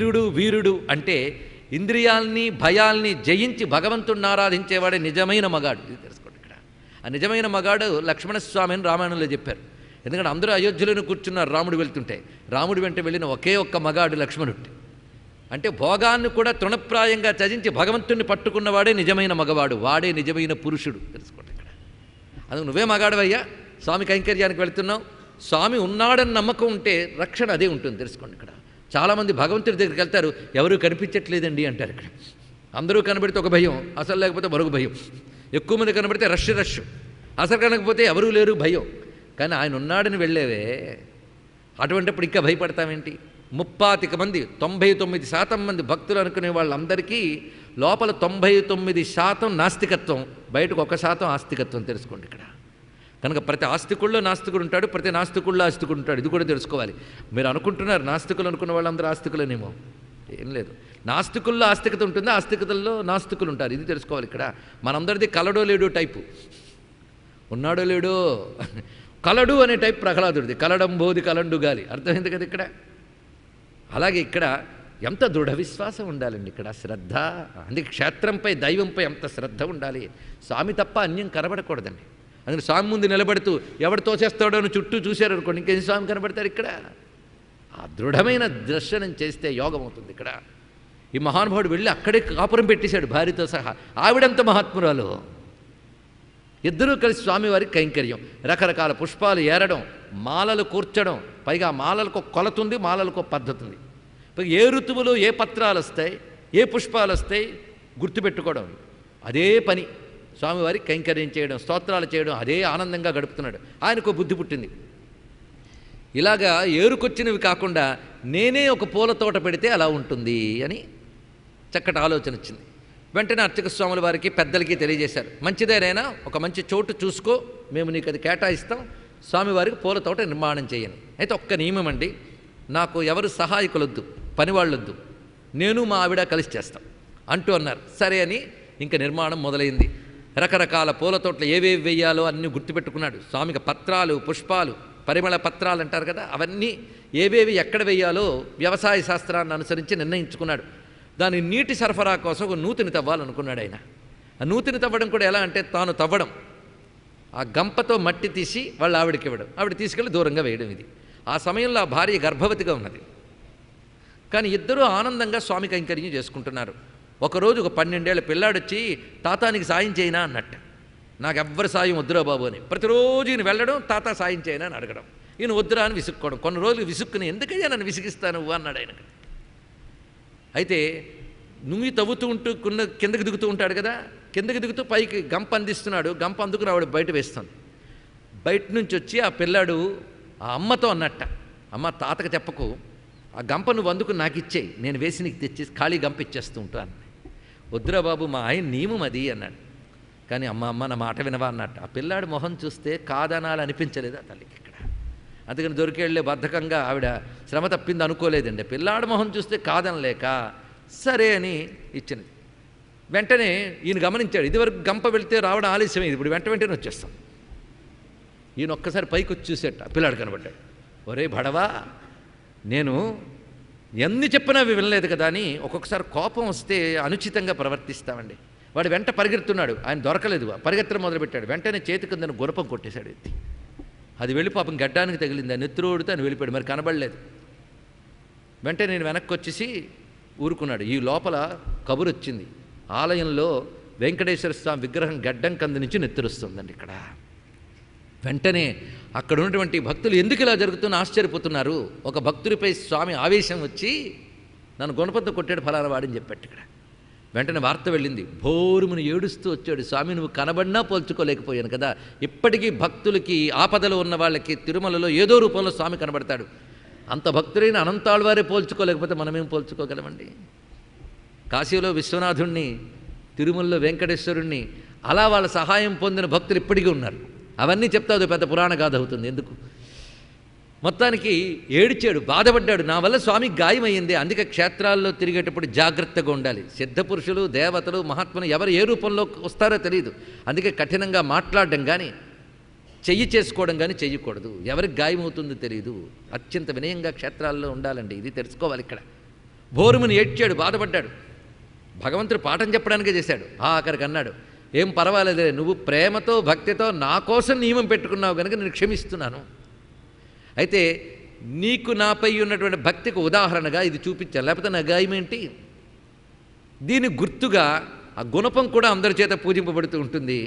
ధీరుడు వీరుడు అంటే ఇంద్రియాల్ని భయాల్ని జయించి భగవంతుడిని ఆరాధించేవాడే నిజమైన మగాడు. ఇది తెలుసుకోండి. ఇక్కడ ఆ నిజమైన మగాడు లక్ష్మణస్వామి అని రామాయణంలో చెప్పారు. ఎందుకంటే అందరూ అయోధ్యలోనే కూర్చున్నారు రాముడు వెళ్తుంటే. రాముడి వెంట వెళ్ళిన ఒకే ఒక్క మగాడు లక్ష్మణుడు. అంటే భోగాన్ని కూడా తృణప్రాయంగా త్యజించి భగవంతుడిని పట్టుకున్నవాడే నిజమైన మగవాడు, వాడే నిజమైన పురుషుడు. తెలుసుకోండి ఇక్కడ. అందుకు నువ్వే మగాడవయ్యా, స్వామి కైంకర్యానికి వెళుతున్నావు, స్వామి ఉన్నాడని నమ్మకం ఉంటే రక్షణ అదే ఉంటుంది. తెలుసుకోండి ఇక్కడ. చాలామంది భగవంతుడి దగ్గరికి వెళ్తారు, ఎవరూ కనిపించట్లేదండి అంటారు. ఇక్కడ అందరూ కనబడితే ఒక భయం, అసలు లేకపోతే మరొక భయం. ఎక్కువ మంది కనబడితే రష్ అసలు కనకపోతే ఎవరూ లేరు భయం. కానీ ఆయన ఉన్నాడని వెళ్ళేవే, అటువంటిప్పుడు ఇంకా భయపడతామేంటి? 35 మంది 99% మంది భక్తులు అనుకునే వాళ్ళందరికీ లోపల 99% నాస్తికత్వం, బయటకు 1% ఆస్తికత్వం. తెలుసుకోండి ఇక్కడ. కనుక ప్రతి ఆస్తికుల్లో నాస్తికుడు ఉంటాడు, ప్రతి నాస్తికుల్లో ఆస్తికుడు ఉంటాడు. ఇది కూడా తెలుసుకోవాలి. మీరు అనుకుంటున్నారు నాస్తికులు అనుకున్న వాళ్ళందరూ ఆస్తికులనేమో, ఏం లేదు. నాస్తికుల్లో ఆస్తికత ఉంటుంది, ఆస్తికతల్లో నాస్తికులు ఉంటారు. ఇది తెలుసుకోవాలి ఇక్కడ. మనందరిది కలడో లేడో టైపు, ఉన్నాడో లేడో. కలడు అనే టైప్ ప్రహ్లాదుడిది, కలడంబోది కలండు గాలి. అర్థమైంది కదా ఇక్కడ. అలాగే ఇక్కడ ఎంత దృఢ విశ్వాసం ఉండాలండి, ఇక్కడ శ్రద్ధ. అందుకే క్షేత్రంపై దైవంపై ఎంత శ్రద్ధ ఉండాలి. స్వామి తప్ప అన్యం కనబడకూడదండి. అందుకే స్వామి ముందు నిలబడుతూ ఎవడు తోచేస్తాడో అని చుట్టూ చూశారనుకోండి, ఇంకేం స్వామి కనబడతారు ఇక్కడ. ఆ దృఢమైన దర్శనం చేస్తే యోగం అవుతుంది ఇక్కడ. ఈ మహానుభావుడు వెళ్ళి అక్కడే కాపురం పెట్టేశాడు భార్యతో సహా. ఆవిడంత మహాత్మురాలు. ఇద్దరూ కలిసి స్వామివారికి కైంకర్యం, రకరకాల పుష్పాలు ఏరడం, మాలలు కూర్చడం. పైగా మాలలకు కొలత ఉంది, మాలలకు పద్ధతి ఉంది. ఏ ఋతువులో ఏ పత్రాలు వస్తాయి, ఏ పుష్పాలు వస్తాయి గుర్తుపెట్టుకోవడం, అదే పని. స్వామివారికి కైంకర్యం చేయడం, స్తోత్రాలు చేయడం, అదే ఆనందంగా గడుపుతున్నాడు. ఆయనకు బుద్ధి పుట్టింది. ఇలాగా ఏరుకొచ్చినవి కాకుండా నేనే ఒక పూల తోట పెడితే అలా ఉంటుంది అని చక్కటి ఆలోచన వచ్చింది. వెంటనే అర్చక స్వాముల వారికి పెద్దలకి తెలియజేశారు, మంచిదేనైనా ఒక మంచి చోటు చూసుకో, మేము నీకు అది కేటాయిస్తాం, స్వామివారికి పూల తోట నిర్మాణం చేయను. అయితే ఒక్క నియమం అండి, నాకు ఎవరు సహాయకులొద్దు, పనివాళ్ళొద్దు, నేను మా ఆవిడ కలిసి చేస్తాం అంటూ అన్నారు. సరే అని ఇంకా నిర్మాణం మొదలైంది. రకరకాల పూల తోటలు ఏవేవి వేయాలో అన్నీ గుర్తుపెట్టుకున్నాడు. స్వామికి పత్రాలు, పుష్పాలు, పరిమళ పత్రాలు అంటారు కదా, అవన్నీ ఏవేవి ఎక్కడ వేయాలో వ్యవసాయ శాస్త్రాన్ని అనుసరించి నిర్ణయించుకున్నాడు. దాని నీటి సరఫరా కోసం ఒక నూతిని తవ్వాలనుకున్నాడు ఆయన. ఆ నూతిని తవ్వడం కూడా ఎలా అంటే తాను తవ్వడం, ఆ గంపతో మట్టి తీసి వాళ్ళ ఆవిడకి ఇవ్వడం, ఆవిడ తీసుకెళ్ళి దూరంగా వేయడం. ఇది ఆ సమయంలో ఆ భార్య గర్భవతిగా ఉన్నది. కానీ ఇద్దరూ ఆనందంగా స్వామి కైంకర్యం చేసుకుంటున్నారు. ఒకరోజు ఒక 12 ఏళ్ల పిల్లాడొచ్చి తాతానికి సాయం చేయనా అన్నట్టు. నాకు ఎవ్వరి సాయం వద్దురా బాబు అని. ప్రతిరోజు ఈయన వెళ్ళడం, తాత సాయం చేయనా అని అడగడం, ఈయన వద్దురా అని విసుక్కోవడం. కొన్ని రోజులు విసుక్కుని ఎందుకయ్యా నన్ను విసిగిస్తాను అన్నాడు ఆయనకు. అయితే నువ్వు తవ్వుతూ ఉంటూ కిందకి దిగుతూ ఉంటాడు కదా, కిందకి దిగుతూ పైకి గంప అందిస్తున్నాడు. గంప అందుకు రావడం బయట వేస్తుంది. బయట నుంచి వచ్చి ఆ పిల్లాడు ఆ అమ్మతో అన్నట్ట, అమ్మ తాతకు చెప్పకు, ఆ గంప నువ్వు అందుకు నాకు ఇచ్చేయి, నేను వేసి నీకు తెచ్చేసి ఖాళీ గంప ఇచ్చేస్తూ ఉంటాను. వద్దురా బాబు మా ఆయన నియమం అది అన్నాడు. కానీ అమ్మ నా మాట వినవా అన్నట్టు. ఆ పిల్లాడి మొహం చూస్తే కాదనాలు అనిపించలేదు ఆ తల్లికి ఇక్కడ. అందుకని దొరికేళ్లే బద్ధకంగా ఆవిడ శ్రమ తప్పింది అనుకోలేదండి. పిల్లాడి మొహం చూస్తే కాదనలేక సరే అని ఇచ్చినది. వెంటనే ఈయన గమనించాడు, ఇదివరకు గంప వెళితే రావడం ఆలస్యమైంది, ఇప్పుడు వెంటనే వచ్చేస్తాం. ఈయన ఒక్కసారి పైకి వచ్చి చూసేట పిల్లాడు కనబడ్డాడు. ఒరే భడవా, నేను ఎన్ని చెప్పినా అవి వినలేదు కదా అని ఒక్కొక్కసారి కోపం వస్తే అనుచితంగా ప్రవర్తిస్తామండి. వాడు వెంట పరిగెడుతున్నాడు, ఆయన దొరకలేదు, పరిగెత్తడం మొదలుపెట్టాడు. వెంటనే చేతి కింద గురపం కొట్టేశాడు ఎత్తి. అది వెళ్ళి పాపం గడ్డానికి తగిలింది, ఆ నెత్తురోడితే ఆయన వెళ్ళిపోయాడు, మరి కనబడలేదు. వెంటనే నేను వెనక్కి వచ్చేసి ఊరుకున్నాడు. ఈ లోపల కబురు వచ్చింది, ఆలయంలో వెంకటేశ్వర స్వామి విగ్రహం గడ్డం కంది నుంచి నెత్తురుస్తుందండి ఇక్కడ. వెంటనే అక్కడ ఉన్నటువంటి భక్తులు ఎందుకు ఇలా జరుగుతుందో ఆశ్చర్యపోతున్నారు. ఒక భక్తుడిపై స్వామి ఆవేశం వచ్చి నన్ను గుణపంతో కొట్టాడు ఫలానా వాడని చెప్పాడు ఇక్కడ. వెంటనే వార్త వెళ్ళింది, భోరుమును ఏడుస్తూ వచ్చాడు, స్వామి నువ్వు కనబడినా పోల్చుకోలేకపోయాను కదా. ఇప్పటికీ భక్తులకి ఆపదలో ఉన్న వాళ్ళకి తిరుమలలో ఏదో రూపంలో స్వామి కనబడతాడు. అంత భక్తులైన అనంతాళ్వారే పోల్చుకోలేకపోతే మనమేం పోల్చుకోగలమండి. కాశీలో విశ్వనాథుణ్ణి, తిరుమలలో వెంకటేశ్వరుణ్ణి, అలా వాళ్ళ సహాయం పొందిన భక్తులు ఇప్పటికీ ఉన్నారు. అవన్నీ చెప్తా అది పెద్ద పురాణ గాథ అవుతుంది. ఎందుకు మొత్తానికి ఏడిచాడు, బాధపడ్డాడు, నా వల్ల స్వామికి గాయమయ్యింది. అందుకే క్షేత్రాల్లో తిరిగేటప్పుడు జాగ్రత్తగా ఉండాలి. సిద్ధపురుషులు, దేవతలు, మహాత్ములు ఎవరు ఏ రూపంలో వస్తారో తెలియదు. అందుకే కఠినంగా మాట్లాడడం కానీ చెయ్యి చేసుకోవడం కానీ చెయ్యకూడదు. ఎవరికి గాయమవుతుందో తెలియదు. అత్యంత వినయంగా క్షేత్రాల్లో ఉండాలండి. ఇది తెలుసుకోవాలి ఇక్కడ. భోరుముని ఏడ్చాడు, బాధపడ్డాడు. భగవంతుడు పాఠం చెప్పడానికే చేశాడు. ఆఖరికి అన్నాడు, ఏం పర్వాలేదే, నువ్వు ప్రేమతో భక్తితో నా కోసం నియమం పెట్టుకున్నావు కనుక నేను క్షమిస్తున్నాను. అయితే నీకు నాపై ఉన్నటువంటి భక్తికి ఉదాహరణగా ఇది చూపించాను, లేకపోతే నా గాయమేంటి? దీని గుర్తుగా ఆ గుణపం కూడా అందరి చేత పూజింపబడుతూ ఉంటుంది.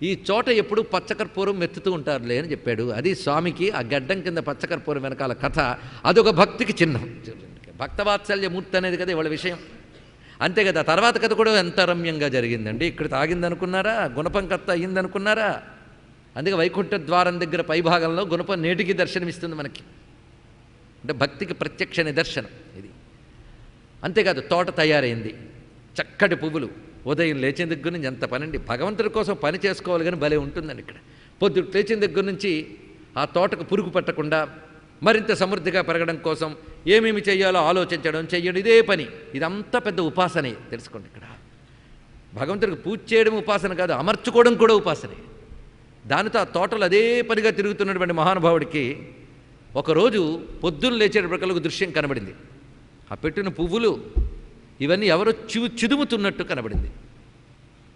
ఈ చోట ఎప్పుడు పచ్చకర్పూరం మెత్తుతూ ఉంటారులే అని చెప్పాడు. అది స్వామికి ఆ గడ్డం కింద పచ్చకర్పూరం వెనకాల కథ. అదొక భక్తికి చిహ్నం. భక్తవాత్సల్యమూర్తి అనేది కదా ఇవాళ విషయం. అంతే కదా. తర్వాత కథ కూడా ఎంత రమ్యంగా జరిగిందండి. ఇక్కడ తాగిందనుకున్నారా? గుణపం కథ అయ్యిందనుకున్నారా? అందుకే వైకుంఠ ద్వారం దగ్గర పైభాగంలో గుణపం నేటికి దర్శనమిస్తుంది మనకి. అంటే భక్తికి ప్రత్యక్ష నిదర్శనం ఇది. అంతేకాదు, తోట తయారైంది, చక్కటి పువ్వులు. ఉదయం లేచిన దగ్గర నుంచి ఎంత పనండి. భగవంతుడి కోసం పని చేసుకోవాలి కానీ భలే ఉంటుందండి ఇక్కడ. పొద్దుట లేచిన దగ్గర నుంచి ఆ తోటకు పురుగు పట్టకుండా మరింత సమృద్ధిగా పెరగడం కోసం ఏమేమి చేయాలో ఆలోచించడం, చెయ్యడం, ఇదే పని. ఇదంతా పెద్ద ఉపాసనే తెలుసుకోండి. ఇక్కడ భగవంతుడికి పూజ చేయడం ఉపాసన కాదు, అమర్చుకోవడం కూడా ఉపాసనే. దానితో ఆ తోటలు అదే పనిగా తిరుగుతున్నటువంటి మహానుభావుడికి ఒకరోజు పొద్దున్న లేచేటప్పటికల్లా ఒక దృశ్యం కనబడింది. ఆ పెట్టిన పువ్వులు ఇవన్నీ ఎవరో చిదుముతున్నట్టు కనబడింది.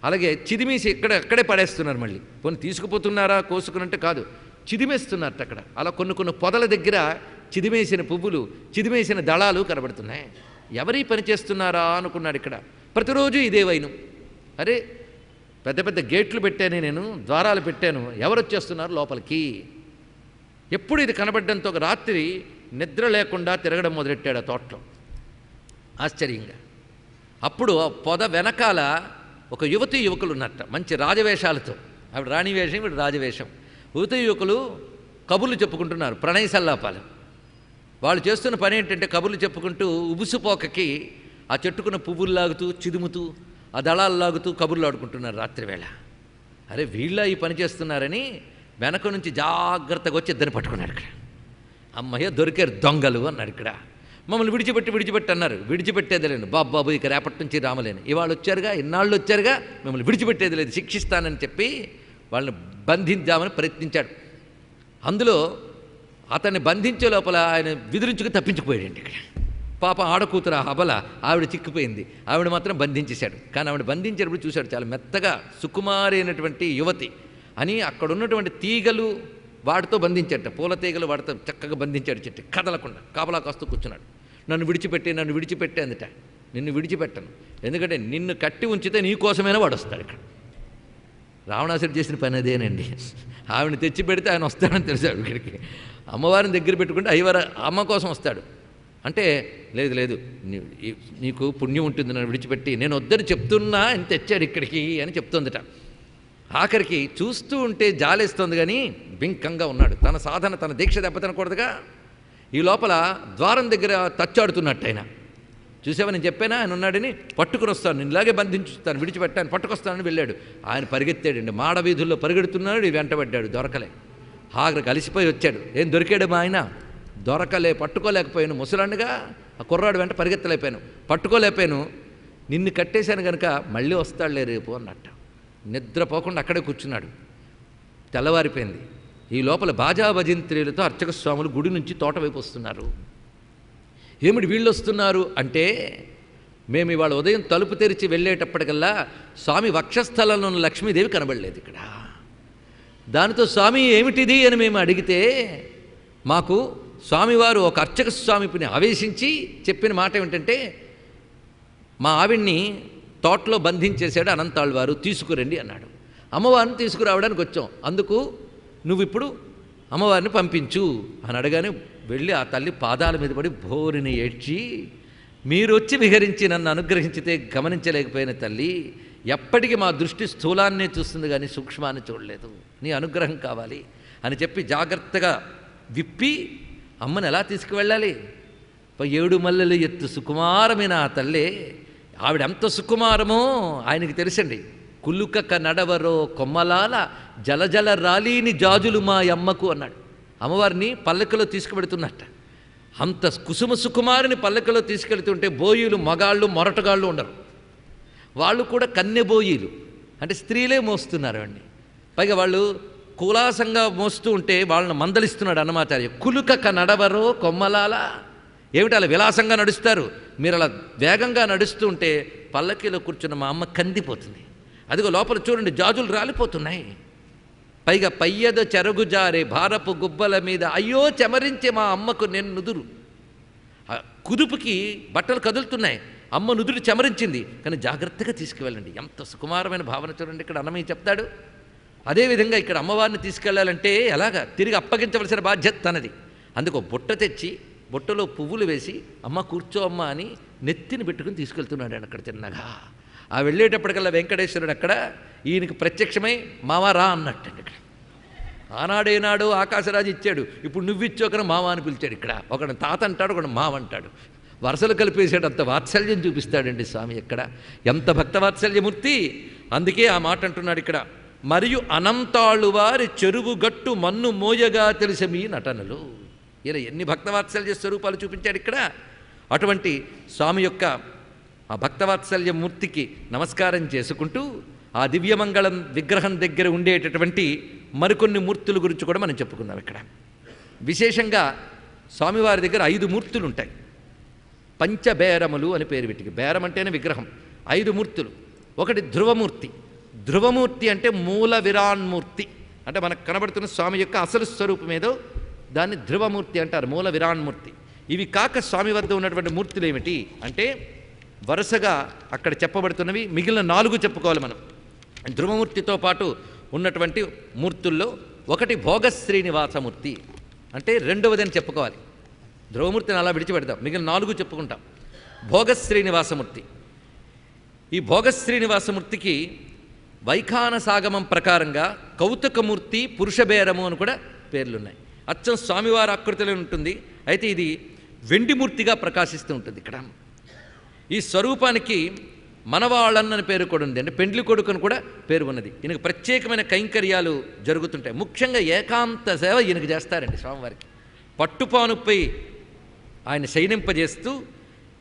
అలాగే చిదిమేసి అక్కడే పడేస్తున్నారు. మళ్ళీ కొన్ని తీసుకుపోతున్నారా కోసుకున్నట్టు కాదు, చిదిమేస్తున్నట్టు అక్కడ. అలా కొన్ని పొదల దగ్గర చిదిమేసిన పువ్వులు, చిదిమేసిన దళాలు కనబడుతున్నాయి. ఎవరీ పని చేస్తున్నారా అనుకున్నాడు. ఇక్కడ ప్రతిరోజు ఇదే వైను. అరే, పెద్ద పెద్ద గేట్లు పెట్టాను నేను, ద్వారాలు పెట్టాను, ఎవరు వచ్చేస్తున్నారు లోపలికి? ఎప్పుడు ఇది కనబడ్డంతో ఒక రాత్రి నిద్ర లేకుండా తిరగడం మొదలెట్టాడు ఆ తోటలో ఆశ్చర్యంగా. అప్పుడు ఆ పొద వెనకాల ఒక యువతీ యువకులు ఉన్నట్ట, మంచి రాజవేషాలతో. ఆవిడ రాణి వేషం, వీడు రాజవేషం. యువతీ యువకులు కబుర్లు చెప్పుకుంటున్నారు, ప్రణయ సల్లాపాలు. వాళ్ళు చేస్తున్న పని ఏంటంటే కబుర్లు చెప్పుకుంటూ ఉబుసుపోకకి ఆ చెట్టుకున్న పువ్వులు లాగుతూ, చిదుముతూ, ఆ దళాలు లాగుతూ కబుర్లు ఆడుకుంటున్నారు రాత్రివేళ. అరే, వీళ్ళ ఈ పని చేస్తున్నారని వెనక నుంచి జాగ్రత్తగా వచ్చి ఇద్దరిని పట్టుకున్నాడు. ఇక్కడ అమ్మయ్య దొరికారు దొంగలు అన్నాడు. ఇక్కడ మమ్మల్ని విడిచిపెట్టి అన్నారు. విడిచిపెట్టేది లేదు బాబు, ఇక రేపటి నుంచి రామలేను. ఇవాళ వచ్చారుగా, ఇన్నాళ్ళు వచ్చారుగా, మిమ్మల్ని విడిచిపెట్టేది లేదు, శిక్షిస్తానని చెప్పి వాళ్ళని బంధించామని ప్రయత్నించాడు. అందులో అతన్ని బంధించే లోపల ఆయన విదిరించుకు తప్పించుకుపోయాడండి. ఇక్కడ పాపం ఆడకూతురు అబల, ఆవిడ చిక్కిపోయింది. ఆవిడ మాత్రం బంధించేశాడు. కానీ ఆవిడ బంధించేటప్పుడు చూశాడు, చాలా మెత్తగా సుకుమారి అయినటువంటి యువతి అని అక్కడ ఉన్నటువంటి తీగలు వాటితో బంధించాడట, పూల తీగలు వాటితో చక్కగా బంధించాడు. చెట్టు కదలకుండా కాపలా కాస్తూ కూర్చున్నాడు. నన్ను విడిచిపెట్టే అందుట. నిన్ను విడిచిపెట్టను, ఎందుకంటే నిన్ను కట్టి ఉంచితే నీ కోసమైనా వాడు వస్తాడు. ఇక్కడ రావణాసురుడు చేసిన పని అదేనండి. ఆవిడని తెచ్చి పెడితే ఆయన వస్తాడని తెలిసాడు. ఇక్కడికి అమ్మవారిని దగ్గర పెట్టుకుంటే అయ్యవారు అమ్మ కోసం వస్తాడు అంటే, లేదు నీకు పుణ్యం ఉంటుంది నన్ను విడిచిపెట్టి, నేను వద్దని చెప్తున్నా అని తెచ్చాడు ఇక్కడికి అని చెప్తుందట. ఆఖరికి చూస్తూ ఉంటే జాలేస్తోంది కానీ బింకంగా ఉన్నాడు. తన సాధన, తన దీక్ష దెబ్బతినకూడదుగా. ఈ లోపల ద్వారం దగ్గర తచ్చాడుతున్నట్టు ఆయన. చూసావా, నేను చెప్పానా ఆయన ఉన్నాడని, పట్టుకుని వస్తాను, నేను ఇలాగే బంధించుతాను, విడిచిపెట్టాను, పట్టుకొస్తానని వెళ్ళాడు. ఆయన పరిగెత్తాడండి, మాడ వీధుల్లో పరిగెడుతున్నాడు. వెంటబడ్డాడు, దొరకలే. ఆఖరికి అలిసిపోయి వచ్చాడు. ఏం దొరికాడు మా ఆయన? దొరకలే, పట్టుకోలేకపోయాను. ముసలాండుగా ఆ కుర్రాడు వెంట పరిగెత్తలేకపోయాను, పట్టుకోలేకపోయాను. నిన్ను కట్టేశాను కనుక మళ్ళీ వస్తాడులే రేపు అన్నట్ట. నిద్రపోకుండా అక్కడే కూర్చున్నాడు. తెల్లవారిపోయింది. ఈ లోపల బాజా భజంత్రీలతో అర్చక స్వాములు గుడి నుంచి తోట వైపు వస్తున్నారు. ఏమిటి వీళ్ళు వస్తున్నారు అంటే, మేము ఇవాళ ఉదయం తలుపు తెరిచి వెళ్ళేటప్పటికల్లా స్వామి వక్షస్థలంలో ఉన్న లక్ష్మీదేవి కనబడలేదు ఇక్కడ. దానితో స్వామి ఏమిటిది అని మేము అడిగితే, మాకు స్వామివారు ఒక అర్చక స్వామిని ఆవేశించి చెప్పిన మాట ఏమిటంటే, మా ఆవిడ్ని తోటలో బంధించేశాడు అనంతాళ్వారు, తీసుకురండి అన్నాడు. అమ్మవారిని తీసుకురావడానికి వచ్చాం, అందుకు నువ్వు ఇప్పుడు అమ్మవారిని పంపించు అని అడగానే వెళ్ళి ఆ తల్లి పాదాల మీద పడి భోరిని ఏడ్చి, మీరు వచ్చి విహరించి నన్ను అనుగ్రహించితే గమనించలేకపోయిన తల్లి, ఎప్పటికీ మా దృష్టి స్థూలాన్నే చూస్తుంది కానీ సూక్ష్మాన్ని చూడలేదు, నీ అనుగ్రహం కావాలి అని చెప్పి జాగ్రత్తగా విప్పి అమ్మని ఎలా తీసుకువెళ్ళాలి? 7 మల్లెలు ఎత్తు సుకుమారమైన ఆ తల్లే, ఆవిడ ఎంత సుకుమారమో ఆయనకి తెలుసండి. కులుకక నడవరో కొమ్మలాల జలజల రాలీని జాజులు మా అమ్మకు అన్నాడు. అమ్మవారిని పల్లెకలో తీసుకువెడుతున్నట్ట. అంత కుసుమ సుకుమారిని పల్లెకలో తీసుకెళ్తుంటే బోయిలు మగాళ్ళు మొరటగాళ్ళు ఉండరు, వాళ్ళు కూడా కన్నెబోయిలు అంటే స్త్రీలే మోస్తున్నారు అండి. పైగా వాళ్ళు కులాసంగా మోస్తూ ఉంటే వాళ్ళని మందలిస్తున్నాడు అన్నమాచార్య. కులుకక నడవరో కొమ్మలాల, ఏమిటి అలా విలాసంగా నడుస్తారు? మీరు అలా వేగంగా నడుస్తూ ఉంటే పల్లకీలో కూర్చున్న మా అమ్మ కందిపోతుంది. అదిగో లోపల చూడండి, జాజులు రాలిపోతున్నాయి. పైగా పయ్యద చెరగు జారే భారపు గుబ్బల మీద అయ్యో చెమరించే మా అమ్మకు నేను నుదురు. కుదుపుకి బట్టలు కదులుతున్నాయి, అమ్మ నుదురు చెమరించింది, కానీ జాగ్రత్తగా తీసుకువెళ్ళండి. ఎంత సుకుమారమైన భావన చూడండి. ఇక్కడ అన్నమయ్య చెప్తాడు. అదేవిధంగా ఇక్కడ అమ్మవారిని తీసుకెళ్లాలంటే ఎలాగా తిరిగి అప్పగించవలసిన బాధ్యత తనది. అందుకు బుట్ట తెచ్చి బుట్టలో పువ్వులు వేసి అమ్మ కూర్చో అమ్మ అని నెత్తిని పెట్టుకుని తీసుకెళ్తున్నాడు అక్కడ చిన్నగా. ఆ వెళ్ళేటప్పటికల్లా వెంకటేశ్వరుడు అక్కడ ఈయనకి ప్రత్యక్షమై మావా రా అన్నట్టండి. ఇక్కడ ఆనాడేనాడు ఆకాశరాజు ఇచ్చాడు, ఇప్పుడు నువ్విచ్చోకన మావ అని పిలిచాడు. ఇక్కడ ఒకడు తాత అంటాడు, ఒకడు మావ అంటాడు. వరుసలు కలిపేసాడు. అంత వాత్సల్యం చూపిస్తాడండి స్వామి ఎక్కడ. ఎంత భక్త వాత్సల్యమూర్తి. అందుకే ఆ మాట అంటున్నాడు ఇక్కడ. మరియు అనంతాళు వారి చెరువు గట్టు మన్ను మోయగా తెలిసి మీ నటనలు. ఇలా ఎన్ని భక్తవాత్సల్య స్వరూపాలు చూపించాడు ఇక్కడ. అటువంటి స్వామి యొక్క ఆ భక్తవాత్సల్య మూర్తికి నమస్కారం చేసుకుంటూ ఆ దివ్యమంగళం విగ్రహం దగ్గర ఉండేటటువంటి మరికొన్ని మూర్తుల గురించి కూడా మనం చెప్పుకుందాం. ఇక్కడ విశేషంగా స్వామివారి దగ్గర 5 మూర్తులు ఉంటాయి. పంచబేరములు అని పేరు వీటికి. బేరం అంటేనే విగ్రహం. 5 మూర్తులు. ఒకటి ధ్రువమూర్తి. ధ్రువమూర్తి అంటే మూల విరాన్మూర్తి. అంటే మనకు కనబడుతున్న స్వామి యొక్క అసలు స్వరూపం ఏదో దాన్ని ధ్రువమూర్తి అంటారు, మూల విరాన్మూర్తి. ఇవి కాక స్వామి వద్ద ఉన్నటువంటి మూర్తులు ఏమిటి అంటే వరుసగా అక్కడ చెప్పబడుతున్నవి మిగిలిన 4 చెప్పుకోవాలి మనం. ధ్రువమూర్తితో పాటు ఉన్నటువంటి మూర్తుల్లో ఒకటి భోగ శ్రీనివాసమూర్తి, అంటే రెండవది అని చెప్పుకోవాలి. ధ్రువమూర్తిని అలా విడిచిపెడతాం, మిగిలిన 4 చెప్పుకుంటాం. భోగ శ్రీనివాసమూర్తి. ఈ భోగ శ్రీనివాసమూర్తికి వైఖానసాగమం ప్రకారంగా కౌతుకమూర్తి, పురుషబేరము అని కూడా పేర్లున్నాయి. అచ్చం స్వామివారి ఆకృతిలో ఉంటుంది. అయితే ఇది వెండిమూర్తిగా ప్రకాశిస్తూ ఉంటుంది. ఇక్కడ ఈ స్వరూపానికి మనవాళ్ళన్న పేరు కూడా ఉంది, అంటే పెండ్లి కొడుకుని కూడా పేరు ఉన్నది. ఈయనకు ప్రత్యేకమైన కైంకర్యాలు జరుగుతుంటాయి. ముఖ్యంగా ఏకాంత సేవ ఈయనకు చేస్తారండి స్వామివారికి. పట్టుపానుపై ఆయన శయనింపజేస్తూ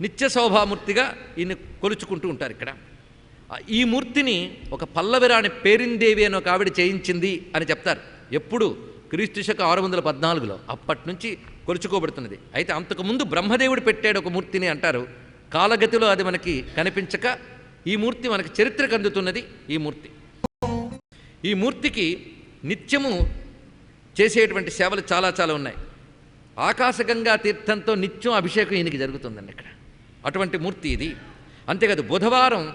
నిత్య శోభామూర్తిగా ఈయన కొలుచుకుంటూ ఉంటారు. ఇక్కడ ఈ మూర్తిని ఒక పల్లవిరాణి పేరిందేవి అని ఒక ఆవిడ చేయించింది అని చెప్తారు. ఎప్పుడు? క్రీస్తు శక 614లో అప్పటి నుంచి కొలుచుకోబడుతున్నది. అయితే అంతకుముందు బ్రహ్మదేవుడు పెట్టాడు ఒక మూర్తిని అంటారు. కాలగతిలో అది మనకి కనిపించక ఈ మూర్తి మనకి చరిత్రకు అందుతున్నది. ఈ మూర్తికి నిత్యము చేసేటువంటి సేవలు చాలా చాలా ఉన్నాయి. ఆకాశగంగా తీర్థంతో నిత్యం అభిషేకం ఈయనకి జరుగుతుందండి ఇక్కడ. అటువంటి మూర్తి ఇది. అంతేకాదు బుధవారం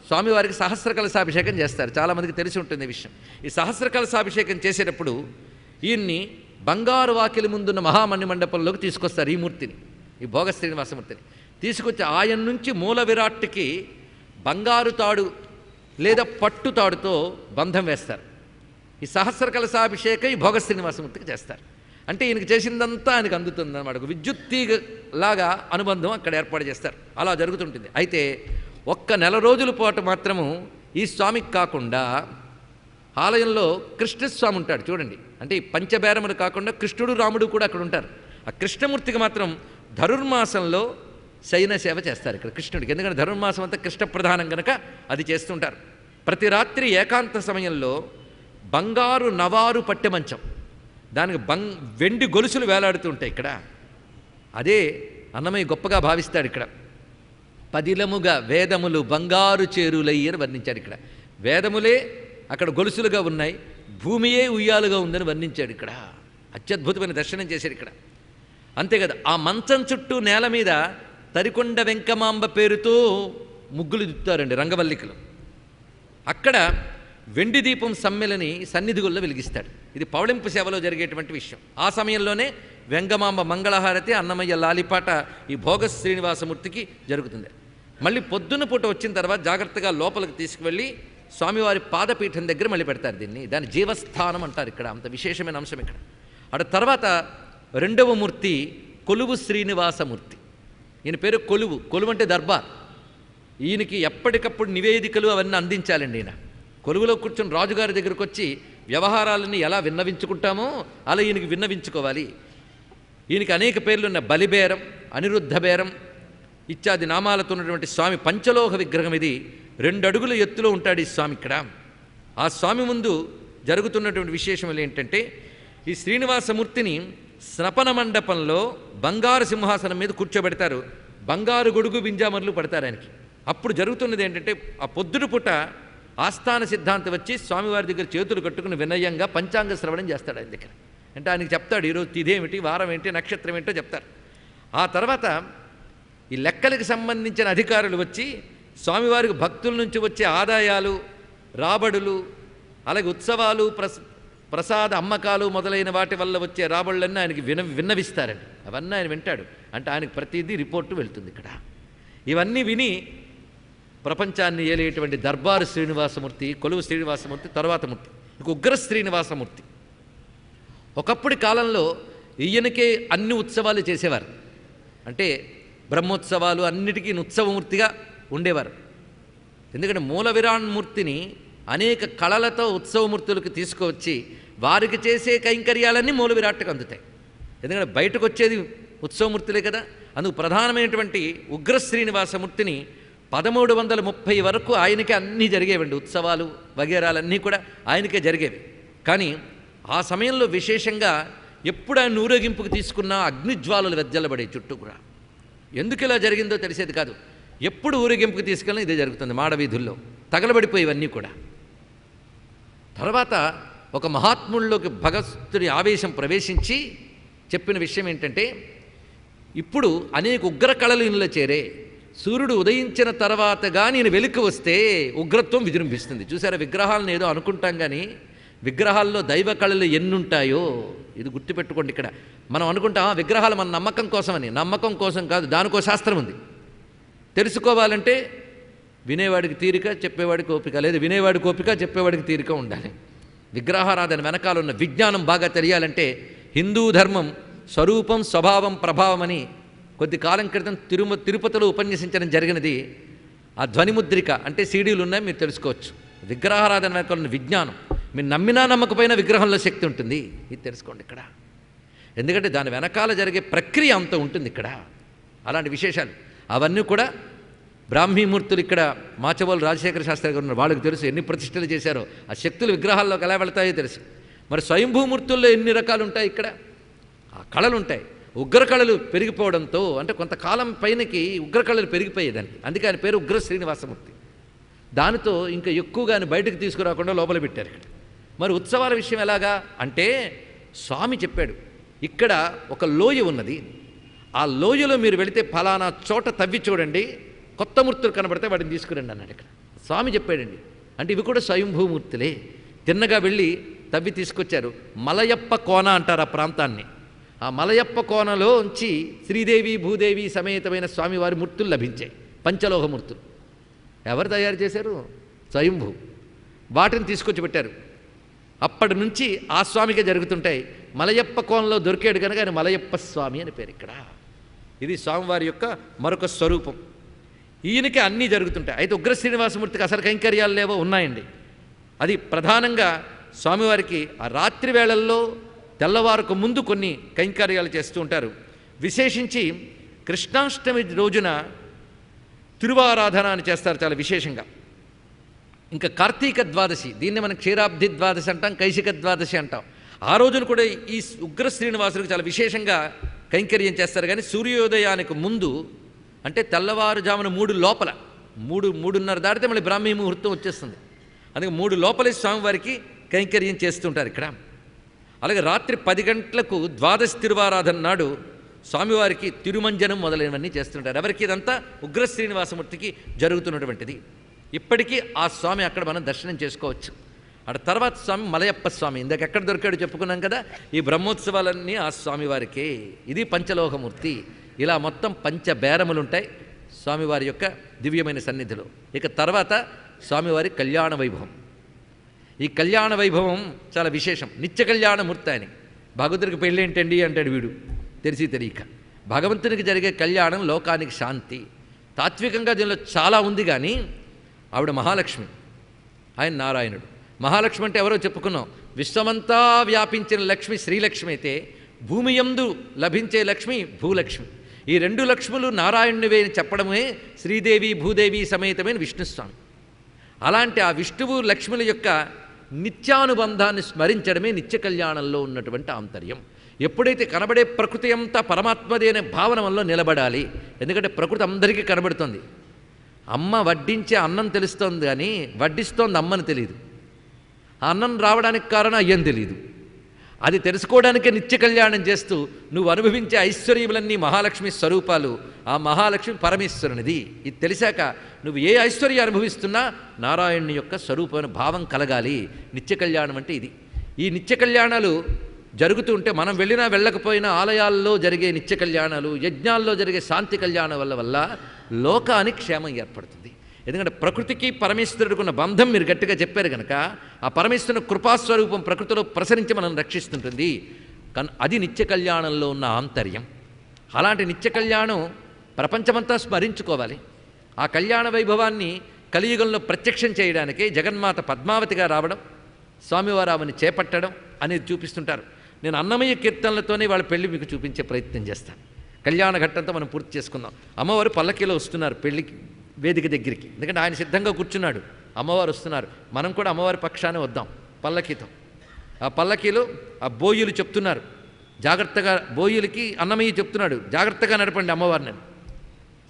స్వామివారికి సహస్ర కలశాభిషేకం చేస్తారు. చాలామందికి తెలిసి ఉంటుంది ఈ విషయం. ఈ సహస్ర కలశాభిషేకం చేసేటప్పుడు ఈయన్ని బంగారు వాకిలి ముందున్న మహామణి మండపంలోకి తీసుకొస్తారు. ఈ మూర్తిని, ఈ భోగ శ్రీనివాసమూర్తిని తీసుకొచ్చి ఆయన నుంచి మూల విరాట్కి బంగారు తాడు లేదా పట్టు తాడుతో బంధం వేస్తారు. ఈ సహస్ర కలశాభిషేకం ఈ భోగ శ్రీనివాసమూర్తికి చేస్తారు. అంటే ఈయనకి చేసిందంతా ఆయనకు అందుతుంది అన్నమాట. విద్యుత్తీలాగా అనుబంధం అక్కడ ఏర్పాటు చేస్తారు. అలా జరుగుతుంటుంది. అయితే ఒక్క నెల రోజుల పాటు మాత్రము ఈ స్వామికి కాకుండా ఆలయంలో కృష్ణస్వామి ఉంటాడు చూడండి. అంటే ఈ పంచబేరములు కాకుండా కృష్ణుడు రాముడు కూడా అక్కడ ఉంటారు. ఆ కృష్ణమూర్తికి మాత్రం ధనుర్మాసంలో శయన సేవ చేస్తారు ఇక్కడ కృష్ణుడికి. ఎందుకంటే ధనుర్మాసం అంతా కృష్ణ ప్రధానం కనుక అది చేస్తుంటారు. ప్రతి రాత్రి ఏకాంత సమయంలో బంగారు నవారు పట్టె మంచం, దానికి వెండి గొలుసులు వేలాడుతూ ఉంటాయి ఇక్కడ. అదే అన్నమయ్య గొప్పగా భావిస్తాడు ఇక్కడ. పదిలముగా వేదములు బంగారు చేరులై అని వర్ణించాడు ఇక్కడ. వేదములే అక్కడ గొలుసులుగా ఉన్నాయి, భూమియే ఉయ్యాలుగా ఉందని వర్ణించాడు ఇక్కడ. అత్యద్భుతమైన దర్శనం చేశాడు ఇక్కడ. అంతేకాదు ఆ మంచం చుట్టూ నేల మీద తరికొండ వెంకమాంబ పేరుతో ముగ్గులు దిద్దుతారండి, రంగవల్లికలు. అక్కడ వెండి దీపం సమ్మెలని సన్నిధిగుల్లో వెలిగిస్తాడు. ఇది పవళింపు సేవలో జరిగేటువంటి విషయం. ఆ సమయంలోనే వెంగమాంబ మంగళహారతి, అన్నమయ్య లాలిపాట ఈ భోగ శ్రీనివాసమూర్తికి జరుగుతుంది. మళ్ళీ పొద్దున్న పూట వచ్చిన తర్వాత జాగ్రత్తగా లోపలికి తీసుకువెళ్ళి స్వామివారి పాదపీఠం దగ్గర మళ్ళీ పెడతారు దీన్ని. దాని జీవస్థానం అంటారు ఇక్కడ. అంత విశేషమైన అంశం ఇక్కడ. అటు తర్వాత రెండవ మూర్తి కొలువు శ్రీనివాసమూర్తి. ఈయన పేరు కొలువు. కొలువు అంటే దర్బార్. ఈయనకి ఎప్పటికప్పుడు నివేదికలు అవన్నీ అందించాలండి. ఈయన కొలువులో కూర్చొని రాజుగారి దగ్గరకు వచ్చి వ్యవహారాలన్నీ ఎలా విన్నవించుకుంటామో అలా ఈయనకి విన్నవించుకోవాలి. ఈయనకి అనేక పేర్లున్న బలిబేరం, అనిరుద్ధ బేరం ఇత్యాది నామాలతో ఉన్నటువంటి స్వామి పంచలోహ విగ్రహం. ఇది 2 అడుగుల ఎత్తులో ఉంటాడు ఈ స్వామి ఇక్కడ. ఆ స్వామి ముందు జరుగుతున్నటువంటి విశేషములు ఏంటంటే ఈ శ్రీనివాసమూర్తిని స్నపన మండపంలో బంగారు సింహాసనం మీద కూర్చోబెడతారు. బంగారు గొడుగు బింజామర్లు పడతారు ఆయనకి. అప్పుడు జరుగుతున్నది ఏంటంటే ఆ పొద్దున పూట ఆస్థాన సిద్ధాంతం వచ్చి స్వామివారి దగ్గర చేతులు కట్టుకుని వినయంగా పంచాంగ శ్రవణం చేస్తాడు ఆయన దగ్గర. అంటే ఆయనకి చెప్తాడు ఈరోజు తిథేమిటి, వారం ఏంటి, నక్షత్రం ఏంటో చెప్తారు. ఆ తర్వాత ఈ లెక్కలకు సంబంధించిన అధికారులు వచ్చి స్వామివారికి భక్తుల నుంచి వచ్చే ఆదాయాలు, రాబడులు, అలాగే ఉత్సవాలు, ప్రసాద అమ్మకాలు మొదలైన వాటి వల్ల వచ్చే రాబడులన్నీ ఆయనకి విన్నవిస్తారండి. అవన్నీ ఆయన వింటాడు. అంటే ఆయనకు ప్రతిదీ రిపోర్టు వెళ్తుంది ఇక్కడ. ఇవన్నీ విని ప్రపంచాన్ని ఏలేటువంటి దర్బారు శ్రీనివాసమూర్తి, కొలువు శ్రీనివాసమూర్తి తర్వాత మూర్తి ఇంక ఉగ్ర శ్రీనివాసమూర్తి. ఒకప్పటి కాలంలో ఈయనకే అన్ని ఉత్సవాలు చేసేవారు. అంటే బ్రహ్మోత్సవాలు అన్నిటికీ ఉత్సవమూర్తిగా ఉండేవారు. ఎందుకంటే మూల విరాణమూర్తిని అనేక కళలతో ఉత్సవమూర్తులకు తీసుకువచ్చి వారికి చేసే కైంకర్యాలన్నీ మూల విరాట్కు అందుతాయి. ఎందుకంటే బయటకు వచ్చేది ఉత్సవమూర్తులే కదా. అందుకు ప్రధానమైనటువంటి ఉగ్ర శ్రీనివాసమూర్తిని 1330 వరకు ఆయనకే అన్నీ జరిగేవండి. ఉత్సవాలు వగేరాలన్నీ కూడా ఆయనకే జరిగేవి. కానీ ఆ సమయంలో విశేషంగా ఎప్పుడు ఆయన ఊరేగింపుకు తీసుకున్నా అగ్నిజ్వాలలు వెజ్జలబడే చుట్టూ కూడా. ఎందుకు ఇలా జరిగిందో తెలిసేది కాదు. ఎప్పుడు ఊరేగింపుకు తీసుకెళ్ళినా ఇదే జరుగుతుంది. మాడవీధుల్లో తగలబడిపోయేవన్నీ కూడా. తర్వాత ఒక మహాత్ముల్లోకి భగస్తుడి ఆవేశం ప్రవేశించి చెప్పిన విషయం ఏంటంటే, ఇప్పుడు అనేక ఉగ్ర కళలు ఇందులో చేరే, సూర్యుడు ఉదయించిన తర్వాతగా నేను వెలికి వస్తే ఉగ్రత్వం విజృంభిస్తుంది. చూసారా, విగ్రహాలను ఏదో అనుకుంటాం కానీ విగ్రహాల్లో దైవ కళలు ఎన్నుంటాయో ఇది గుర్తుపెట్టుకోండి. ఇక్కడ మనం అనుకుంటాం విగ్రహాలు మన నమ్మకం కోసమని. నమ్మకం కోసం కాదు, దానికో శాస్త్రం ఉంది. తెలుసుకోవాలంటే వినేవాడికి తీరిక, చెప్పేవాడికి ఓపిక. లేదు వినేవాడికి ఓపిక, చెప్పేవాడికి తీరిక ఉండాలి. విగ్రహారాధన వెనకాల ఉన్న విజ్ఞానం బాగా తెలియాలంటే హిందూ ధర్మం స్వరూపం, స్వభావం, ప్రభావం అని కొద్ది కాలం క్రితం తిరుపతిలో ఉపన్యసించడం జరిగినది. ఆ ధ్వనిముద్రిక అంటే సీడీలు ఉన్నాయి, మీరు తెలుసుకోవచ్చు. విగ్రహారాధన వెనకాల ఉన్న విజ్ఞానం. మీరు నమ్మినా నమ్మకపోయినా విగ్రహంలో శక్తి ఉంటుంది, ఇది తెలుసుకోండి ఇక్కడ. ఎందుకంటే దాని వెనకాల జరిగే ప్రక్రియ అంత ఉంటుంది ఇక్కడ. అలాంటి విశేషాలు అవన్నీ కూడా బ్రాహ్మీమూర్తులు ఇక్కడ మాచవోలు రాజశేఖర శాస్త్రి గారు ఉన్నారు. వాళ్ళకి తెలుసు ఎన్ని ప్రతిష్టలు చేశారో. ఆ శక్తులు విగ్రహాల్లోకి ఎలా వెళతాయో తెలుసు. మరి స్వయంభూమూర్తుల్లో ఎన్ని రకాలు ఉంటాయి ఇక్కడ. ఆ కళలు ఉంటాయి. ఉగ్ర కళలు పెరిగిపోవడంతో అంటే కొంతకాలం పైనకి ఉగ్ర కళలు పెరిగిపోయేదానికి. అందుకే ఆయన పేరు ఉగ్ర శ్రీనివాసమూర్తి. దానితో ఇంకా ఎక్కువగా ఆయన బయటకు తీసుకురాకుండా లోపల పెట్టారు ఇక్కడ. మరి ఉత్సవాల విషయం ఎలాగా అంటే స్వామి చెప్పాడు, ఇక్కడ ఒక లోయ ఉన్నది, ఆ లోయలో మీరు వెళితే ఫలానా చోట తవ్వి చూడండి, కొత్త మూర్తులు కనబడితే వాటిని తీసుకురండి అన్నాడు ఇక్కడ. స్వామి చెప్పాడండి. అంటే ఇవి కూడా స్వయంభూమూర్తులే. తిన్నగా వెళ్ళి తవ్వి తీసుకొచ్చారు. మలయప్ప కోన అంటారు ఆ ప్రాంతాన్ని. ఆ మలయప్ప కోనలోంచి శ్రీదేవి భూదేవి సమేతమైన స్వామివారి మూర్తులు లభించాయి, పంచలోహమూర్తులు. ఎవరు తయారు చేశారు? స్వయంభూ. వాటిని తీసుకొచ్చి పెట్టారు. అప్పటి నుంచి ఆ స్వామికే జరుగుతుంటాయి. మలయప్ప కోనలో దొరికాడు కనుక ఆయన మలయప్ప స్వామి అని పేరు ఇక్కడ. ఇది స్వామివారి యొక్క మరొక స్వరూపం. ఈయనకే అన్నీ జరుగుతుంటాయి. అయితే ఉగ్ర శ్రీనివాసమూర్తికి అసలు కైంకర్యాలు లేవో ఉన్నాయండి. అది ప్రధానంగా స్వామివారికి ఆ రాత్రి వేళల్లో తెల్లవారుకు ముందు కొన్ని కైంకర్యాలు చేస్తూ ఉంటారు. విశేషించి కృష్ణాష్టమి రోజున తిరువారాధన అని చేస్తారు చాలా విశేషంగా. ఇంకా కార్తీక ద్వాదశి, దీన్ని మనం క్షీరాబ్ది ద్వాదశి అంటాం, కైశిక ద్వాదశి అంటాం. ఆ రోజున కూడా ఈ ఉగ్ర శ్రీనివాసులకు చాలా విశేషంగా కైంకర్యం చేస్తారు. కానీ సూర్యోదయానికి ముందు అంటే తెల్లవారుజామున 3 లోపల, 3:30 దాటితే మళ్ళీ బ్రాహ్మీ ముహూర్తం వచ్చేస్తుంది. అందుకే 3 లోపలే స్వామివారికి కైంకర్యం చేస్తుంటారు ఇక్కడ. అలాగే రాత్రి 10 గంటలకు ద్వాదశి తిరువారాధన నాడు స్వామివారికి తిరుమంజనం మొదలైనవన్నీ చేస్తుంటారు. ఎవరికి ఇదంతా ఉగ్ర శ్రీనివాసమూర్తికి జరుగుతున్నటువంటిది. ఇప్పటికీ ఆ స్వామి అక్కడ మనం దర్శనం చేసుకోవచ్చు. అక్కడ తర్వాత స్వామి మలయప్ప స్వామి, ఇందాక ఎక్కడ దొరికాడు చెప్పుకున్నాం కదా. ఈ బ్రహ్మోత్సవాలన్నీ ఆ స్వామివారికే. ఇది పంచలోహమూర్తి. ఇలా మొత్తం పంచబేరములుంటాయి స్వామివారి యొక్క దివ్యమైన సన్నిధిలో. ఇక తర్వాత స్వామివారి కళ్యాణ వైభవం. ఈ కళ్యాణ వైభవం చాలా విశేషం. నిత్య కళ్యాణమూర్తి ఆయన. భగవంతుడికి పెళ్ళి ఏంటండి అంటాడు వీడు తెలిసి తెలియక. భగవంతునికి జరిగే కళ్యాణం లోకానికి శాంతి. తాత్వికంగా దీనిలో చాలా ఉంది. కానీ ఆవిడ మహాలక్ష్మి, ఆయన నారాయణుడు. మహాలక్ష్మి అంటే ఎవరో చెప్పుకున్నాం. విశ్వమంతా వ్యాపించిన లక్ష్మి శ్రీలక్ష్మి అయితే, భూమి యందు లభించే లక్ష్మి భూలక్ష్మి. ఈ 2 లక్ష్ములు నారాయణునివే అని చెప్పడమే శ్రీదేవి భూదేవి సమేతమైన విష్ణుస్వామి. అలాంటి ఆ విష్ణువు లక్ష్ముల యొక్క నిత్యానుబంధాన్ని స్మరించడమే నిత్య కళ్యాణంలో ఉన్నటువంటి ఆంతర్యం. ఎప్పుడైతే కనబడే ప్రకృతి అంతా పరమాత్మదే అనే భావన వల్ల నిలబడాలి. ఎందుకంటే ప్రకృతి అందరికీ కనబడుతుంది. అమ్మ వడ్డించే అన్నం తెలుస్తోంది కానీ వడ్డిస్తోంది అమ్మని తెలియదు. ఆ అన్నం రావడానికి కారణం అయ్యం తెలియదు. అది తెలుసుకోవడానికే నిత్య కళ్యాణం చేస్తూ నువ్వు అనుభవించే ఐశ్వర్యములన్నీ మహాలక్ష్మి స్వరూపాలు, ఆ మహాలక్ష్మి పరమేశ్వరునిది. ఇది తెలిసాక నువ్వు ఏ ఐశ్వర్యం అనుభవిస్తున్నా నారాయణుని యొక్క స్వరూపమైన భావం కలగాలి. నిత్య కళ్యాణం అంటే ఇది. ఈ నిత్య కళ్యాణాలు జరుగుతూ ఉంటే మనం వెళ్ళినా వెళ్ళకపోయినా ఆలయాల్లో జరిగే నిత్య కళ్యాణాలు, యజ్ఞాల్లో జరిగే శాంతి కళ్యాణం వల్ల లోకానికి క్షేమం ఏర్పడుతుంది. ఎందుకంటే ప్రకృతికి పరమేశ్వరుడికి ఉన్న బంధం మీరు గట్టిగా చెప్పారు కనుక ఆ పరమేశ్వరుని కృపాస్వరూపం ప్రకృతిలో ప్రసరించి మనం రక్షిస్తుంటుంది. అది నిత్య కళ్యాణంలో ఉన్న ఆంతర్యం. అలాంటి నిత్య కళ్యాణం ప్రపంచమంతా స్మరించుకోవాలి. ఆ కళ్యాణ వైభవాన్ని కలియుగంలో ప్రత్యక్షం చేయడానికే జగన్మాత పద్మావతిగా రావడం, స్వామివారు ఆమెను చేపట్టడం అనేది చూపిస్తుంటారు. నేను అన్నమయ్య కీర్తనలతోనే వాళ్ళ పెళ్లి మీకు చూపించే ప్రయత్నం చేస్తాను. కళ్యాణ ఘట్టంతో మనం పూర్తి చేసుకుందాం. అమ్మవారు పల్లకీలో వస్తున్నారు పెళ్లికి వేదిక దగ్గరికి. ఎందుకంటే ఆయన సిద్ధంగా కూర్చున్నాడు, అమ్మవారు వస్తున్నారు. మనం కూడా అమ్మవారి పక్షానే వద్దాం పల్లకీతో. ఆ పల్లకీలో ఆ బోయిలు చెప్తున్నారు జాగ్రత్తగా, బోయిలకి అన్నమయ్య చెప్తున్నాడు జాగ్రత్తగా నడపండి అమ్మవారిని.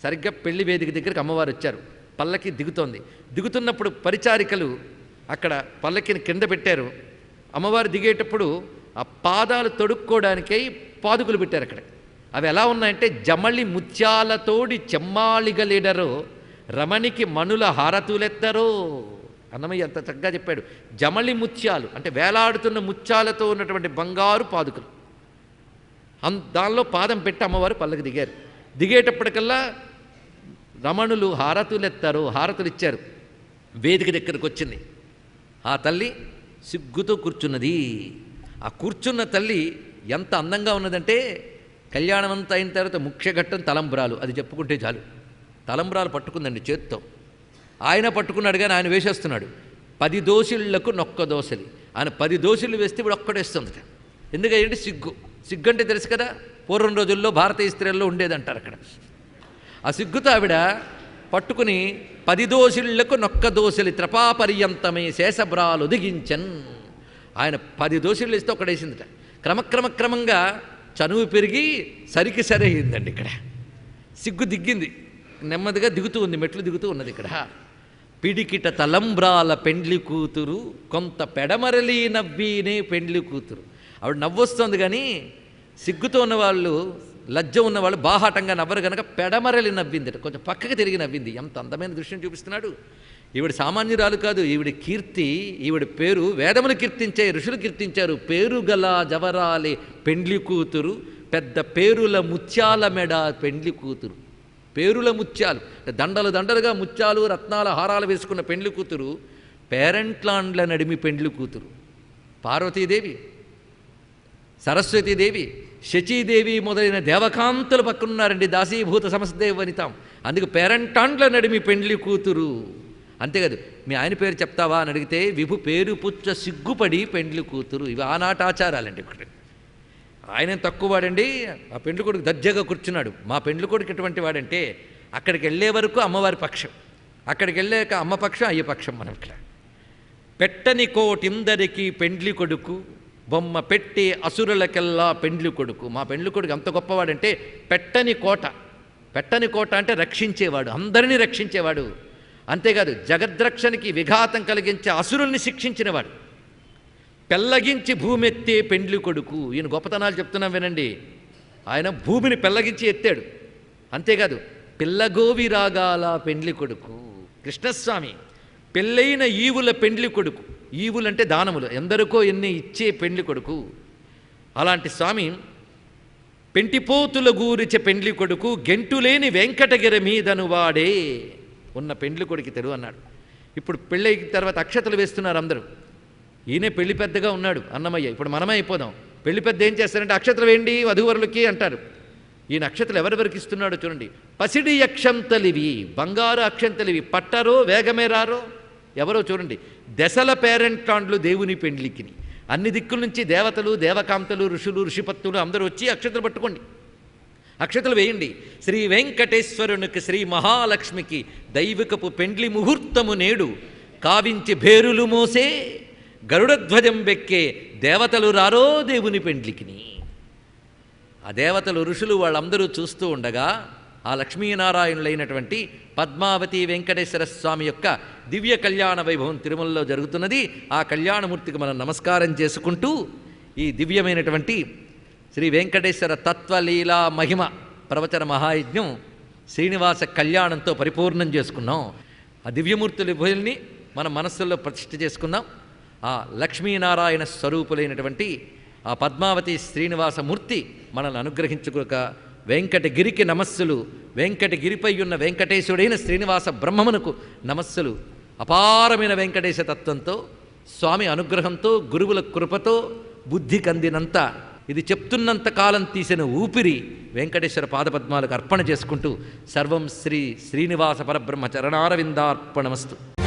సరిగ్గా పెళ్లి వేదిక దగ్గరికి అమ్మవారు వచ్చారు. పల్లకి దిగుతోంది. దిగుతున్నప్పుడు పరిచారికలు అక్కడ పల్లకిని కింద పెట్టారు. అమ్మవారు దిగేటప్పుడు ఆ పాదాలు తొడుక్కోవడానికై పాదుకులు పెట్టారు అక్కడ. అవి ఎలా ఉన్నాయంటే జమళి ముత్యాలతోడి చెమ్మాళిగలిడరో రమణికి మణుల హారతులెత్తరో. అన్నమయ్య అంత చక్కగా చెప్పాడు. జమళి ముత్యాలు అంటే వేలాడుతున్న ముత్యాలతో ఉన్నటువంటి బంగారు పాదుకలు. దానిలో పాదం పెట్టి అమ్మవారు పల్లకి దిగారు. దిగేటప్పటికల్లా రమణులు హారతులెత్తారు, హారతులు ఇచ్చారు. వేదిక దగ్గరకు వచ్చింది. ఆ తల్లి సిగ్గుతో కూర్చున్నది. ఆ కూర్చున్న తల్లి ఎంత అందంగా ఉన్నదంటే కళ్యాణం అంతా అయిన తర్వాత ముఖ్యఘట్టం తలంబ్రాలు, అది చెప్పుకుంటే చాలు. తలంబ్రాలు పట్టుకుందండి చేత్తో. ఆయన పట్టుకున్నాడు కానీ ఆయన వేసేస్తున్నాడు. 10 దోసిళ్లకు నొక్క దోసలి. ఆయన 10 దోసిళ్ళు వేస్తే ఇప్పుడు ఒక్కడేస్తుంది. ఎందుకంటే సిగ్గు అంటే తెలుసు కదా, పూర్వం రోజుల్లో భారతీయ స్త్రీల్లో ఉండేదంటారు అక్కడ. ఆ సిగ్గుతో ఆవిడ పట్టుకుని 10 దోసిళ్లకు నొక్క దోసలి త్రపాపర్యంతమే శేషబ్రాలు దిగించన్. ఆయన 10 దోసిళ్ళు ఇస్తే ఒకడేసిందిట. క్రమంగా చనువు పెరిగి సరికి సరి అయిందండి. ఇక్కడ సిగ్గు దిగ్గింది, నెమ్మదిగా దిగుతూ ఉంది, మెట్లు దిగుతూ ఉన్నది. ఇక్కడ పిడికిట తలంబ్రాల పెండ్లి కూతురు కొంత పెడమరలి నవ్వీనే పెండ్లి కూతురు. ఆవిడ నవ్వొస్తుంది కానీ సిగ్గుతో ఉన్నవాళ్ళు, లజ్జ ఉన్నవాళ్ళు బాహాటంగా నవ్వరు కనుక పెడమరలి నవ్వింది, కొంచెం పక్కకి తిరిగి నవ్వింది. ఎంత అందమైన దృశ్యం చూపిస్తున్నాడు. ఈవిడ సామాన్యురాలు కాదు. ఈవిడ కీర్తి, ఈవిడ పేరు వేదములు కీర్తించే, ఋషులు కీర్తించారు. పేరు గల జవరాలే పెండ్లి కూతురు, పెద్ద పేరుల ముత్యాల మెడ పెండ్లి కూతురు. పేరుల ముత్యాలు, దండలుగా ముత్యాలు రత్నాల హారాలు వేసుకున్న పెండ్లి కూతురు, పేరెంట్లాండ్ల నడిమి పెండ్లి కూతురు. పార్వతీదేవి, సరస్వతీదేవి, శచీదేవి మొదలైన దేవకాంతులు పక్కనున్నారండి. దాసీభూత సమస్తదేవ వనితాం. అందుకు పేరెంటాండ్ల నడిమి పెండ్లి కూతురు. అంతేకాదు, మీ ఆయన పేరు చెప్తావా అని అడిగితే విభు పేరు పుచ్చ సిగ్గుపడి పెండ్లి కూతురు. ఇవి ఆనాటి ఆచారాలండి. ఇక్కడ ఆయన తక్కువ వాడండి. ఆ పెండ్లి కొడుకు దర్జాగా కూర్చున్నాడు. మా పెండ్లి కొడుకు ఎటువంటి వాడంటే అక్కడికి వెళ్ళే వరకు అమ్మవారి పక్షం, అక్కడికి వెళ్ళాక అమ్మ పక్షం, అయ్య పక్షం. మనం ఇక్కడ పెట్టని కోటిందరికి పెండ్లి కొడుకు, బొమ్మ పెట్టి అసురులకెల్లా పెండ్లి కొడుకు. మా పెండ్లి కొడుకు అంత గొప్పవాడంటే పెట్టని కోట. పెట్టని కోట అంటే రక్షించేవాడు, అందరినీ రక్షించేవాడు. అంతేకాదు జగద్రక్షణకి విఘాతం కలిగించే అసురుల్ని శిక్షించినవాడు. పెల్లగించి భూమెత్తే పెండ్లి కొడుకు. ఈయన గొప్పతనాలు చెప్తున్నాం వినండి. ఆయన భూమిని పెల్లగించి ఎత్తాడు. అంతేకాదు పిల్లగోవి రాగాల పెండ్లి కొడుకు. కృష్ణస్వామి పెళ్ళైన ఈవుల పెండ్లి కొడుకు. ఈవులంటే దానములు, ఎందరికో ఎన్ని ఇచ్చే పెండ్లి కొడుకు. అలాంటి స్వామి పెంటిపోతుల గూరిచే పెండ్లి కొడుకు, గెంటులేని వెంకటగిరి మీదను వాడే ఉన్న పెండ్లి కొడుకు తెరు అన్నాడు. ఇప్పుడు పెళ్ళైన తర్వాత అక్షతలు వేస్తున్నారు అందరూ. ఈయనే పెళ్లి పెద్దగా ఉన్నాడు అన్నమయ్య. ఇప్పుడు మనమే అయిపోదాం. పెళ్లి పెద్ద ఏం చేస్తారంటే అక్షతలు వేయండి వధూవరులకి అంటారు. ఈయన అక్షతలు ఎవరెవరికి ఇస్తున్నాడో చూడండి. పసిడి అక్షంతలివి, బంగారు అక్షంతలివి. పట్టరో వేగమే రారో ఎవరో చూడండి. దశల పేరెంటాండ్లు దేవుని పెండ్లికి. అన్ని దిక్కుల నుంచి దేవతలు, దేవకాంతలు, ఋషులు, ఋషిపత్తులు అందరూ వచ్చి అక్షతలు పట్టుకోండి, అక్షతలు వేయండి. శ్రీ వెంకటేశ్వరునికి, శ్రీ మహాలక్ష్మికి దైవికపు పెండ్లి ముహూర్తము నేడు కావించి భేరులు మోసే గరుడధ్వజం బెక్కే దేవతలు రారో దేవుని పెండ్లికిని. ఆ దేవతలు ఋషులు వాళ్ళందరూ చూస్తూ ఉండగా ఆ లక్ష్మీనారాయణులైనటువంటి పద్మావతి వెంకటేశ్వర స్వామి యొక్క దివ్య కళ్యాణ వైభవం తిరుమలలో జరుగుతున్నది. ఆ కళ్యాణమూర్తికి మనం నమస్కారం చేసుకుంటూ ఈ దివ్యమైనటువంటి శ్రీ వెంకటేశ్వర తత్వలీలా మహిమ ప్రవచన మహాయజ్ఞం శ్రీనివాస కళ్యాణంతో పరిపూర్ణం చేసుకున్నాం. ఆ దివ్యమూర్తుల ఉభయుల్ని మన మనస్సుల్లో ప్రతిష్ఠ చేసుకుందాం. ఆ లక్ష్మీనారాయణ స్వరూపులైనటువంటి ఆ పద్మావతి శ్రీనివాసమూర్తి మనల్ని అనుగ్రహించుకోక వెంకటగిరికి నమస్సులు, వెంకటగిరిపై ఉన్న వెంకటేశుడైన శ్రీనివాస బ్రహ్మమునకు నమస్సులు. అపారమైన వెంకటేశ తత్వంతో స్వామి అనుగ్రహంతో గురువుల కృపతో బుద్ధి కందినంత ఇది చెప్తున్నంత కాలం తీసిన ఊపిరి వెంకటేశ్వర పాదపద్మాలకు అర్పణ చేసుకుంటూ సర్వం శ్రీ శ్రీనివాస పరబ్రహ్మ చరణారవిందార్పణమస్తు.